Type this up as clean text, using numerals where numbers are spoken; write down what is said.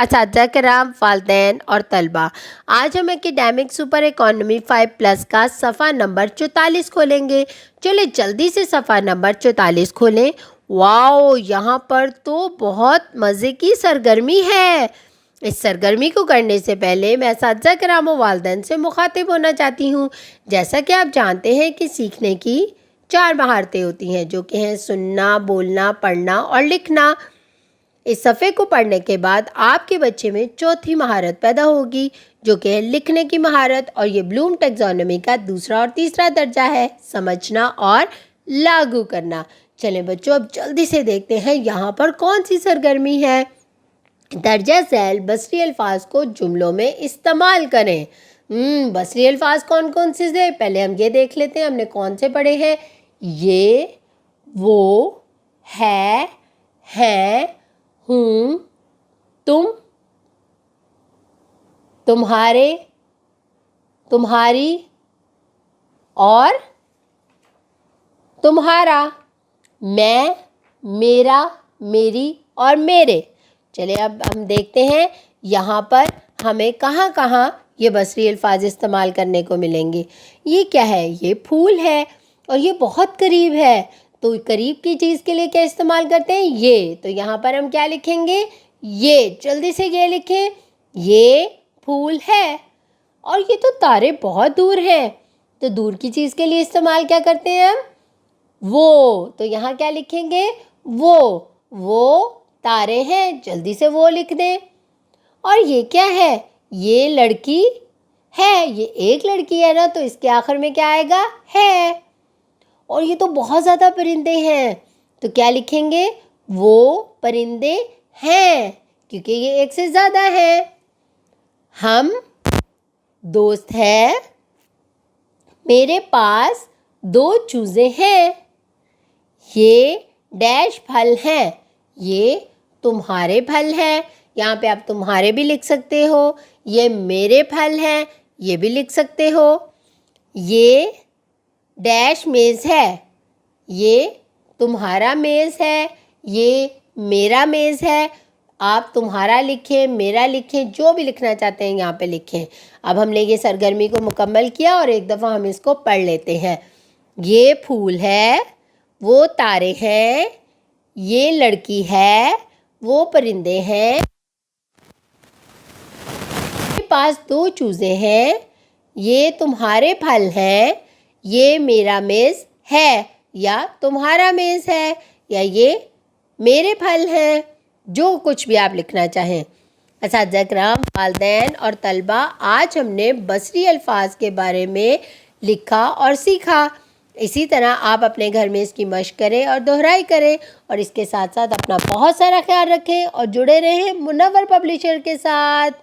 اساتذہ کرام، والدین اور طلبہ، آج ہم اکیڈیمک سپر اکانومی 5+ کا صفحہ نمبر 44 کھولیں گے۔ چلے جلدی سے صفحہ نمبر 44 کھولیں۔ واؤ، یہاں پر تو بہت مزے کی سرگرمی ہے۔ اس سرگرمی کو کرنے سے پہلے میں اساتذہ کرام و والدین سے مخاطب ہونا چاہتی ہوں۔ جیسا کہ آپ جانتے ہیں کہ سیکھنے کی 4 مہارتیں ہوتی ہیں، جو کہ ہیں سننا، بولنا، پڑھنا اور لکھنا۔ اس صفحے کو پڑھنے کے بعد آپ کے بچے میں چوتھی مہارت پیدا ہوگی، جو کہ ہے لکھنے کی مہارت، اور یہ بلوم ٹیکزانومی کا دوسرا اور تیسرا درجہ ہے، سمجھنا اور لاگو کرنا۔ چلیں بچوں، اب جلدی سے دیکھتے ہیں یہاں پر کون سی سرگرمی ہے۔ درجہ ذیل بصری الفاظ کو جملوں میں استعمال کریں۔ بصری الفاظ کون کون سے ہیں؟ پہلے ہم یہ دیکھ لیتے ہیں، ہم نے کون سے پڑھے ہیں۔ یہ، وہ، ہے، ہیں، ہوں، تم، تمہارے، تمہاری اور تمہارا، میں، میرا، میری اور میرے۔ چلے اب ہم دیکھتے ہیں یہاں پر ہمیں کہاں کہاں یہ بصری الفاظ استعمال کرنے کو ملیں گے۔ یہ کیا ہے؟ یہ پھول ہے اور یہ بہت قریب ہے، تو قریب کی چیز کے لیے کیا استعمال کرتے ہیں؟ یہ۔ تو یہاں پر ہم کیا لکھیں گے؟ یہ۔ جلدی سے یہ لکھیں، یہ پھول ہے۔ اور یہ تو تارے بہت دور ہیں، تو دور کی چیز کے لیے استعمال کیا کرتے ہیں ہم؟ وہ۔ تو یہاں کیا لکھیں گے؟ وہ تارے ہیں، جلدی سے وہ لکھ دیں۔ اور یہ کیا ہے؟ یہ لڑکی ہے، یہ ایک لڑکی ہے نا، تو اس کے آخر میں کیا آئے گا؟ ہے۔ اور یہ تو بہت زیادہ پرندے ہیں، تو کیا لکھیں گے؟ وہ پرندے ہیں، کیونکہ یہ ایک سے زیادہ ہیں۔ ہم دوست ہیں، میرے پاس 2 چوزے ہیں۔ یہ ڈیش پھل ہیں، یہ تمہارے پھل ہیں۔ یہاں پہ آپ تمہارے بھی لکھ سکتے ہو۔ یہ میرے پھل ہیں، یہ بھی لکھ سکتے ہو۔ یہ ڈیش میز ہے، یہ تمہارا میز ہے، یہ میرا میز ہے۔ آپ تمہارا لکھیں، میرا لکھیں، جو بھی لکھنا چاہتے ہیں یہاں پہ لکھیں۔ اب ہم نے یہ سرگرمی کو مکمل کیا اور ایک دفعہ ہم اس کو پڑھ لیتے ہیں۔ یہ پھول ہے، وہ تارے ہیں، یہ لڑکی ہے، وہ پرندے ہیں، میرے پاس 2 چوزے ہیں، یہ تمہارے پھل ہیں، یہ میرا میز ہے یا تمہارا میز ہے، یا یہ میرے پھل ہیں، جو کچھ بھی آپ لکھنا چاہیں۔ اساتذہ کرام، والدین اور طلبہ، آج ہم نے بصری الفاظ کے بارے میں لکھا اور سیکھا۔ اسی طرح آپ اپنے گھر میں اس کی مشق کریں اور دہرائی کریں، اور اس کے ساتھ ساتھ اپنا بہت سارا خیال رکھیں اور جڑے رہیں منور پبلشر کے ساتھ۔